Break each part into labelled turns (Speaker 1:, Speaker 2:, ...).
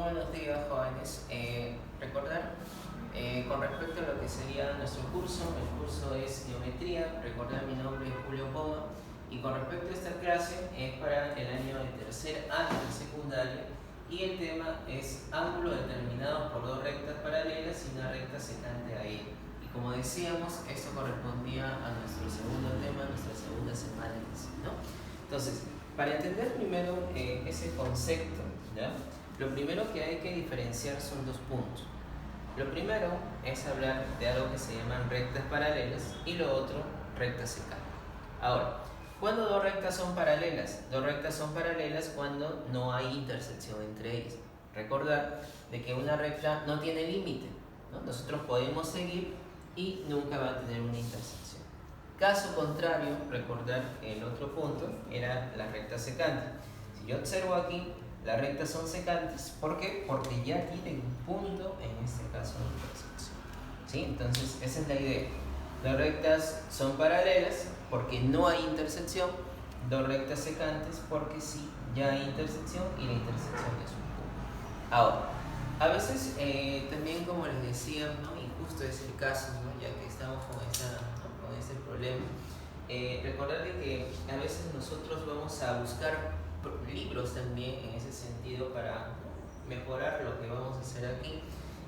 Speaker 1: buenos días, jóvenes. Recordar con respecto a lo que sería nuestro curso, el curso es Geometría. Recordar, mi nombre es Julio Poma y con respecto a esta clase es para el año de tercer año de secundaria y el tema es ángulos determinados por dos rectas paralelas y una recta secante a ella. Y como decíamos, esto correspondía a nuestro segundo tema, nuestra segunda semana, ¿no? Entonces, para entender primero ese concepto, ¿ya? Lo primero que hay que diferenciar son dos puntos. Lo primero es hablar de algo que se llaman rectas paralelas y lo otro, rectas secantes. Ahora, ¿cuándo dos rectas son paralelas? Dos rectas son paralelas cuando no hay intersección entre ellas. Recordar de que una recta no tiene límite, ¿no? Nosotros podemos seguir y nunca va a tener una intersección. Caso contrario, recordar que el otro punto era la recta secante. Si yo observo aquí, las rectas son secantes. ¿Por qué? Porque ya tienen un punto, en este caso, de intersección. ¿Sí? Entonces, esa es la idea. Las rectas son paralelas porque no hay intersección. Dos rectas secantes porque sí, ya hay intersección y la intersección es un punto. Ahora, a veces también, como les decía, ¿no? Y justo es el caso, ¿no? Ya que estamos con ese problema, recordar de que a veces nosotros vamos a buscar libros también en ese sentido para mejorar lo que vamos a hacer aquí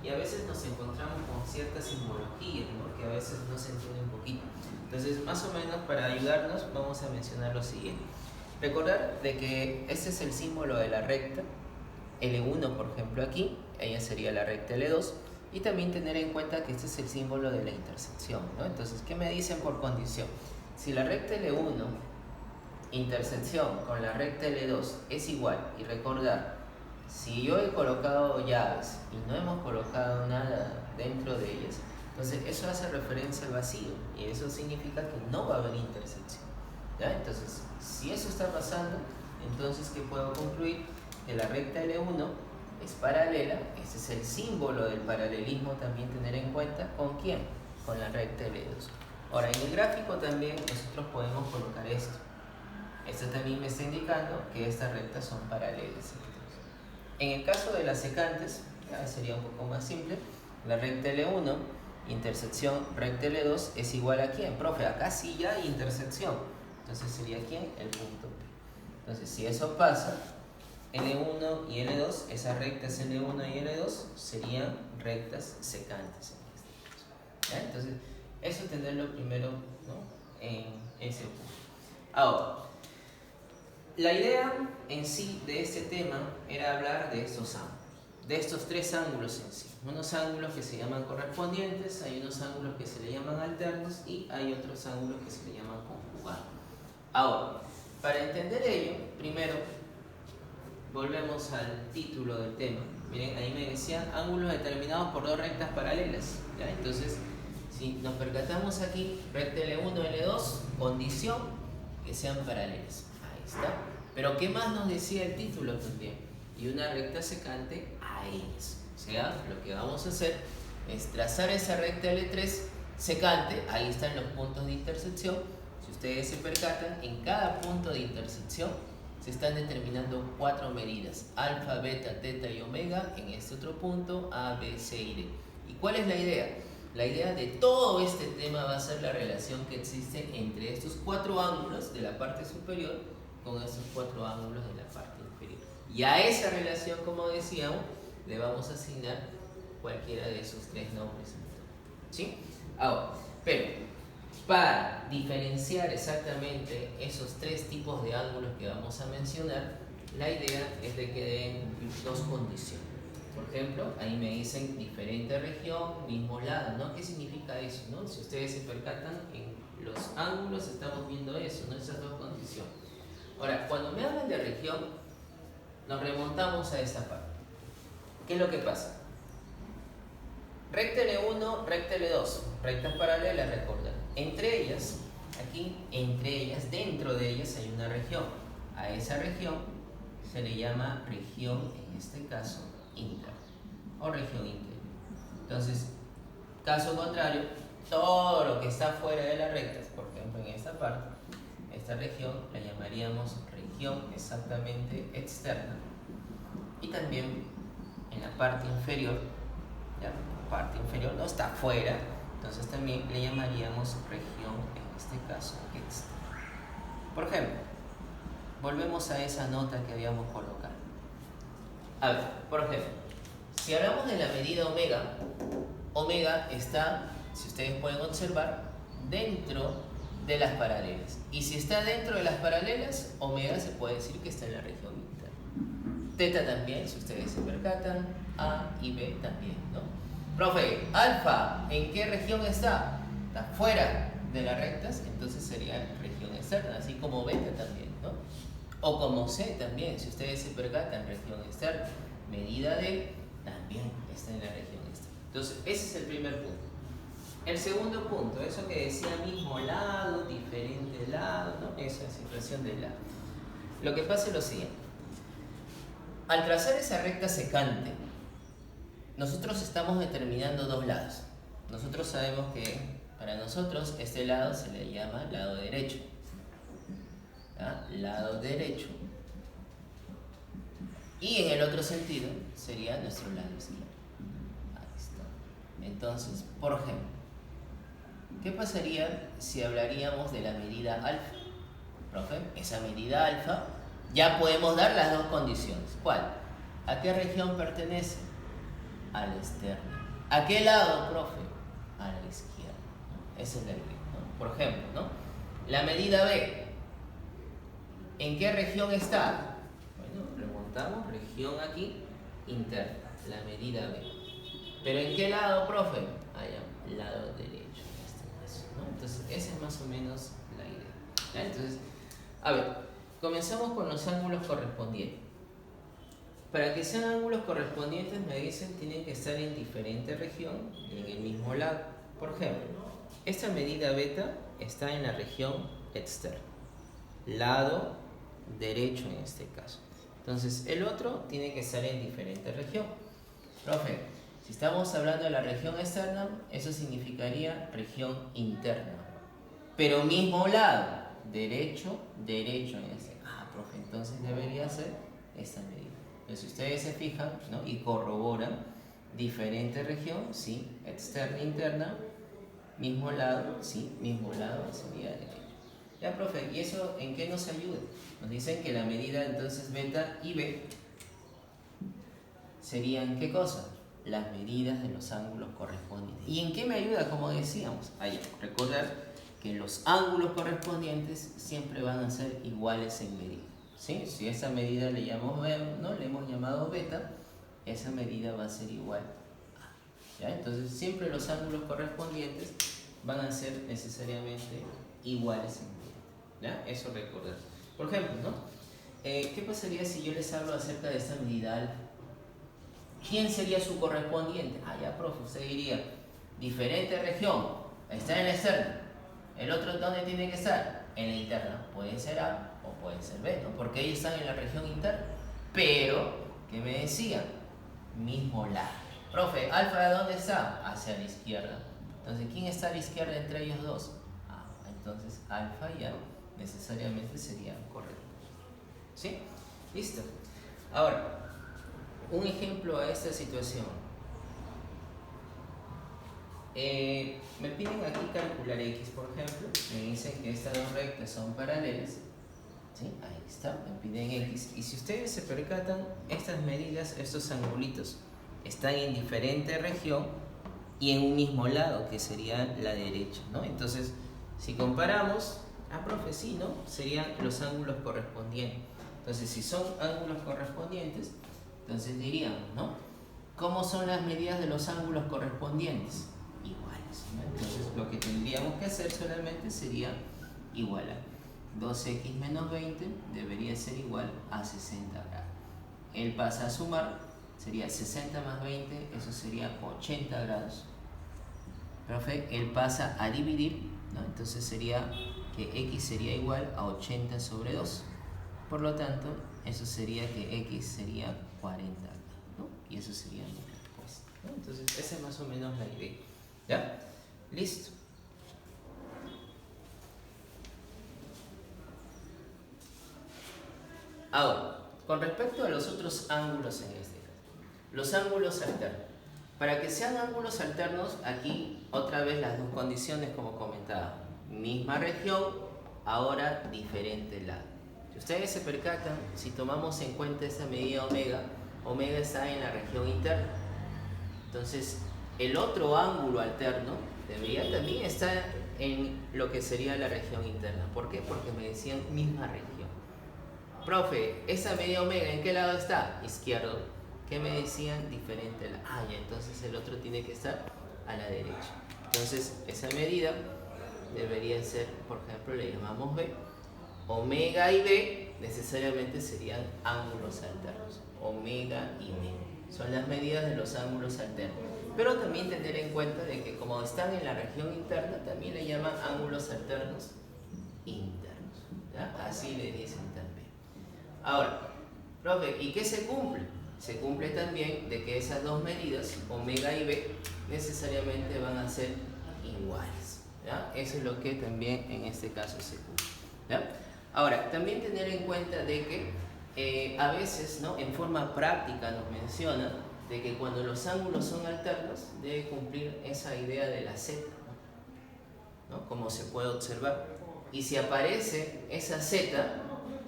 Speaker 1: y a veces nos encontramos con ciertas simbologías, ¿no? Que a veces no se entiende un poquito. Entonces, más o menos para ayudarnos vamos a mencionar lo siguiente. Recordar de que este es el símbolo de la recta L1, por ejemplo, aquí, ella sería la recta L2, y también tener en cuenta que este es el símbolo de la intersección, ¿no? Entonces, ¿qué me dicen por condición? Si la recta L1 intersección con la recta L2 es igual, y recordar, si yo he colocado llaves y no hemos colocado nada dentro de ellas, entonces eso hace referencia al vacío y eso significa que no va a haber intersección, ¿ya? Entonces, si eso está pasando, entonces ¿qué puedo concluir? Que la recta L1 es paralela. Ese es el símbolo del paralelismo también tener en cuenta. ¿Con quién? Con la recta L2. Ahora, en el gráfico también nosotros podemos colocar esto. Esto también me está indicando que estas rectas son paralelas. En el caso de las secantes, ya sería un poco más simple. La recta L1, intersección recta L2 es igual a ¿quién? Profe, acá sí ya hay intersección. Entonces sería ¿quién? El punto P. Entonces, si eso pasa, L1 y L2, esas rectas L1 y L2 serían rectas secantes. ¿Ya? Entonces, eso tenerlo primero, ¿no? En ese punto. Ahora, la idea en sí de este tema era hablar de estos ángulos, de estos tres ángulos en sí. Unos ángulos que se llaman correspondientes, hay unos ángulos que se le llaman alternos y hay otros ángulos que se le llaman conjugados. Ahora, para entender ello, primero volvemos al título del tema. Miren, ahí me decían ángulos determinados por dos rectas paralelas, ¿ya? Entonces, si nos percatamos aquí, recta L1, L2, condición que sean paralelas. Ahí está. Pero ¿qué más nos decía el título también? Y una recta secante a ellas. O sea, lo que vamos a hacer es trazar esa recta L3 secante. Ahí están los puntos de intersección. Si ustedes se percatan, en cada punto de intersección se están determinando 4 medidas, alfa, beta, teta y omega, en este otro punto, A, B, C y D. ¿Y cuál es la idea? La idea de todo este tema va a ser la relación que existe entre estos 4 ángulos de la parte superior con estos 4 ángulos de la parte inferior. Y a esa relación, como decíamos, le vamos a asignar cualquiera de esos 3 nombres. ¿Sí? Ahora, pero para diferenciar exactamente esos 3 tipos de ángulos que vamos a mencionar, la idea es de que den 2 condiciones. Por ejemplo, ahí me dicen diferente región, mismo lado, ¿no? ¿Qué significa eso, no? Si ustedes se percatan, en los ángulos estamos viendo eso, ¿no? Esas 2 condiciones. Ahora, cuando me hablan de región, nos remontamos a esta parte. ¿Qué es lo que pasa? Recta L1, recta L2, rectas paralelas, recordar. Entre ellas, aquí, dentro de ellas hay una región. A esa región se le llama región, en este caso, interna o región interior. Entonces, caso contrario, todo lo que está fuera de las rectas, por ejemplo, en esta parte, esta región la llamaríamos región exactamente externa. Y también parte inferior, ¿ya? Parte inferior, no está afuera, entonces también le llamaríamos región, en este caso, externa. Por ejemplo, volvemos a esa nota que habíamos colocado. A ver, por ejemplo, si hablamos de la medida omega, omega está, si ustedes pueden observar, dentro de las paralelas. Y si está dentro de las paralelas, omega se puede decir que está en la región interna. Teta también, si ustedes se percatan, A y B también, ¿no? Profe, alfa, ¿en qué región está? Está fuera de las rectas, entonces sería región externa, así como beta también, ¿no? O como C también, si ustedes se percatan, región externa. Medida D también está en la región externa. Entonces, ese es el primer punto. El segundo punto, eso que decía mismo lado, diferente lado, ¿no? Esa situación de lado. Lo que pasa es lo siguiente. Al trazar esa recta secante, nosotros estamos determinando dos lados. Nosotros sabemos que para nosotros este lado se le llama lado derecho. ¿Ah? Lado derecho. Y en el otro sentido sería nuestro lado izquierdo. Ahí está. Entonces, por ejemplo, ¿qué pasaría si hablaríamos de la medida alfa? Profe, esa medida alfa, ya podemos dar las dos condiciones. ¿Cuál? ¿A qué región pertenece? A la externa. ¿A qué lado, profe? A la izquierda. Esa es la idea, ¿no? Por ejemplo, ¿no? La medida B, ¿en qué región está? Bueno, remontamos, región aquí, interna, la medida B. ¿Pero en qué lado, profe? Allá, lado derecho, en este caso, ¿no? Entonces, esa es más o menos la idea, ¿ya? Entonces, a ver, comenzamos con los ángulos correspondientes. Para que sean ángulos correspondientes, me dicen, tienen que estar en diferente región y en el mismo lado. Por ejemplo, esta medida beta está en la región externa, lado derecho en este caso. Entonces, el otro tiene que estar en diferente región. Profe, si estamos hablando de la región externa, eso significaría región interna. Pero mismo lado, derecho, derecho en este. Profe, entonces debería ser esta medida. Entonces, si ustedes se fijan, ¿no? Y corroboran, diferente región, sí, externa, interna, mismo lado, sí, mismo lado sería derecho. Ya, profe, ¿y eso en qué nos ayuda? Nos dicen que la medida entonces beta y B serían, ¿qué cosa? Las medidas de los ángulos correspondientes. ¿Y en qué me ayuda? Como decíamos, recordar que los ángulos correspondientes siempre van a ser iguales en medida, ¿sí? Si esa medida le hemos llamado beta, esa medida va a ser igual a, ¿ya? Entonces siempre los ángulos correspondientes van a ser necesariamente iguales en medida, ¿ya? Eso recordar. Por ejemplo, ¿no? ¿Qué pasaría si yo les hablo acerca de esta medida alfa? ¿Quién sería su correspondiente? Ya, profe, usted diría, diferente región, está en la externa. ¿El otro dónde tiene que estar? En la interna. Puede ser A o puede ser B, ¿no? Porque ellos están en la región interna. Pero, ¿qué me decían? Mismo lado. Profe, ¿alfa de dónde está? Hacia la izquierda. Entonces, ¿quién está a la izquierda entre ellos dos? Entonces, alfa ya necesariamente sería correcto. ¿Sí? Listo. Ahora, un ejemplo a esta situación. Me piden aquí calcular X, por ejemplo. Me dicen que estas dos rectas son paralelas. ¿Sí? Ahí está, me piden X. Y si ustedes se percatan, estas medidas, estos angulitos, están en diferente región y en un mismo lado, que sería la derecha, ¿no? Entonces, si comparamos, profe, sí, ¿no? Serían los ángulos correspondientes. Entonces, si son ángulos correspondientes, entonces diríamos, ¿no? ¿Cómo son las medidas de los ángulos correspondientes? Iguales, ¿no? Entonces, lo que tendríamos que hacer solamente sería igualar. 2x menos 20 debería ser igual a 60 grados. Él pasa a sumar, sería 60 más 20, eso sería 80 grados. Profe, él pasa a dividir, ¿no? Entonces sería que x sería igual a 80 sobre 2. Por lo tanto, eso sería que x sería 40, ¿no? Y eso sería mi respuesta, ¿no? Entonces, esa es más o menos la idea. ¿Ya? Listo. Ahora, con respecto a los otros ángulos en este caso. los ángulos alternos. Para que sean ángulos alternos, aquí otra vez las dos condiciones como comentaba. Misma región, ahora diferente lado. Si ustedes se percatan, si tomamos en cuenta esa medida omega, omega está en la región interna. Entonces, el otro ángulo alterno debería también estar en lo que sería la región interna. ¿Por qué? Porque me decían misma región. Profe, ¿esa medida omega en qué lado está? Izquierdo. ¿Qué me decían? Diferente. Ya, entonces el otro tiene que estar a la derecha. Entonces, esa medida debería ser, por ejemplo, le llamamos B. Omega y B necesariamente serían ángulos alternos. Omega y B son las medidas de los ángulos alternos. Pero también tener en cuenta de que como están en la región interna, también le llaman ángulos alternos internos. ¿Ya? Así le dicen también. Ahora, profe, ¿y qué se cumple? Se cumple también de que esas dos medidas, omega y B, necesariamente van a ser iguales. ¿Ya? Eso es lo que también en este caso se cumple. ¿Ya? Ahora, también tener en cuenta de que a veces, ¿no?, en forma práctica nos menciona de que cuando los ángulos son alternos debe cumplir esa idea de la z, ¿no?, como se puede observar. Y si aparece esa z,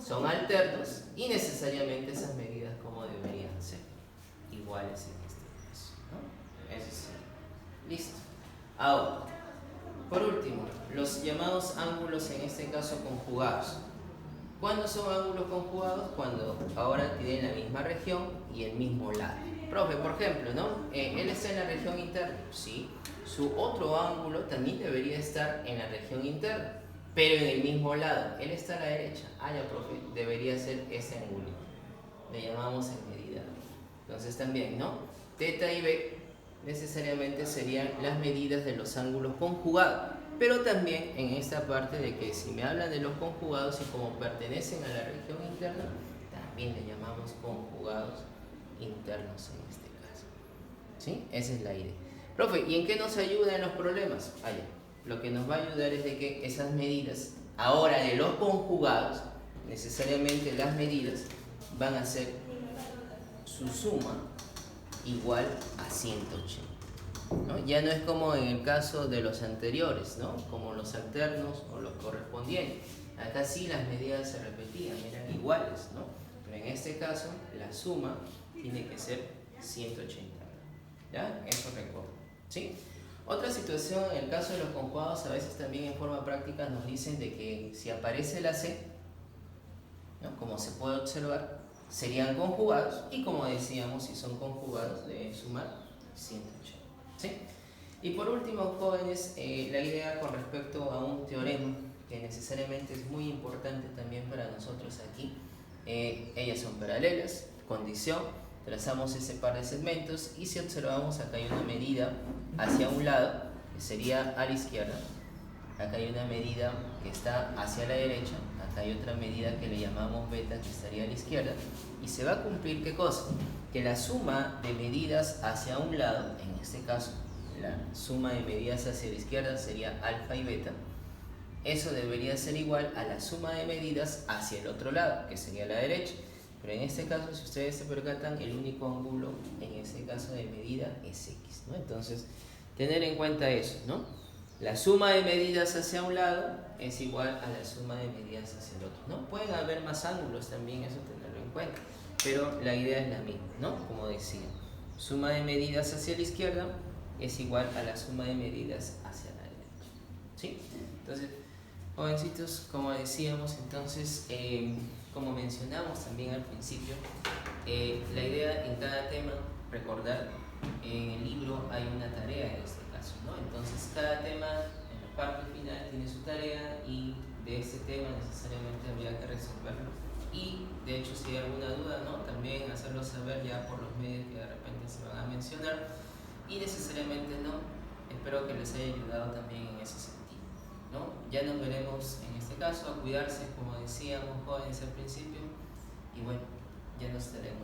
Speaker 1: son alternos y necesariamente esas medidas como deberían ser iguales en este caso, ¿no? Eso sí. Listo. Ahora, por último, los llamados ángulos en este caso conjugados. ¿Cuándo son ángulos conjugados? Cuando ahora tienen la misma región y el mismo lado. Profe, por ejemplo, ¿no? Él está en la región interna, sí. Su otro ángulo también debería estar en la región interna, pero en el mismo lado. Él está a la derecha. Ya, profe, debería ser ese ángulo. Le llamamos en medida. Entonces también, ¿no? Teta y B necesariamente serían las medidas de los ángulos conjugados. Pero también en esta parte de que si me hablan de los conjugados y como pertenecen a la región interna, también le llamamos conjugados internos en este caso. ¿Sí? Esa es la idea. Profe, ¿y en qué nos ayuda en los problemas? Lo que nos va a ayudar es de que esas medidas, ahora de los conjugados, necesariamente las medidas van a ser su suma igual a 180. ¿No? Ya no es como en el caso de los anteriores, ¿no?, como los alternos o los correspondientes. Acá sí las medidas se repetían, eran iguales, ¿no? Pero en este caso la suma tiene que ser 180. ¿Ya? Eso recuerdo. ¿Sí? Otra situación en el caso de los conjugados, a veces también en forma práctica nos dicen de que si aparece la C, ¿no?, como se puede observar, serían conjugados y como decíamos, si son conjugados deben sumar 180. ¿Sí? Y por último, jóvenes, la idea con respecto a un teorema que necesariamente es muy importante también para nosotros aquí. Ellas son paralelas, condición, trazamos ese par de segmentos y si observamos acá hay una medida hacia un lado que sería a la izquierda, acá hay una medida que está hacia la derecha, acá hay otra medida que le llamamos beta que estaría a la izquierda y se va a cumplir ¿qué cosa? Que la suma de medidas hacia un lado, en este caso la suma de medidas hacia la izquierda sería alfa y beta, eso debería ser igual a la suma de medidas hacia el otro lado, que sería la derecha. Pero en este caso, si ustedes se percatan, el único ángulo en este caso de medida es X, ¿no? Entonces, tener en cuenta eso, ¿no? La suma de medidas hacia un lado es igual a la suma de medidas hacia el otro, ¿no? Pueden haber más ángulos también, eso tenerlo en cuenta, pero la idea es la misma, ¿no? Como decía, suma de medidas hacia la izquierda es igual a la suma de medidas hacia la derecha, ¿sí? Entonces, jovencitos, como decíamos, entonces, como mencionamos también al principio, la idea en cada tema, recordar, en el libro hay una tarea en este caso, ¿no? Entonces, cada tema en la parte final tiene su tarea y de este tema necesariamente habría que resolverlo. Y, de hecho, si hay alguna duda, ¿no?, también hacerlo saber ya por los medios que de repente se van a mencionar. Y necesariamente, ¿no?, espero que les haya ayudado también en ese sentido, ¿no? Ya nos veremos en este caso, a cuidarse, como decíamos jóvenes al principio, y bueno, ya nos estaremos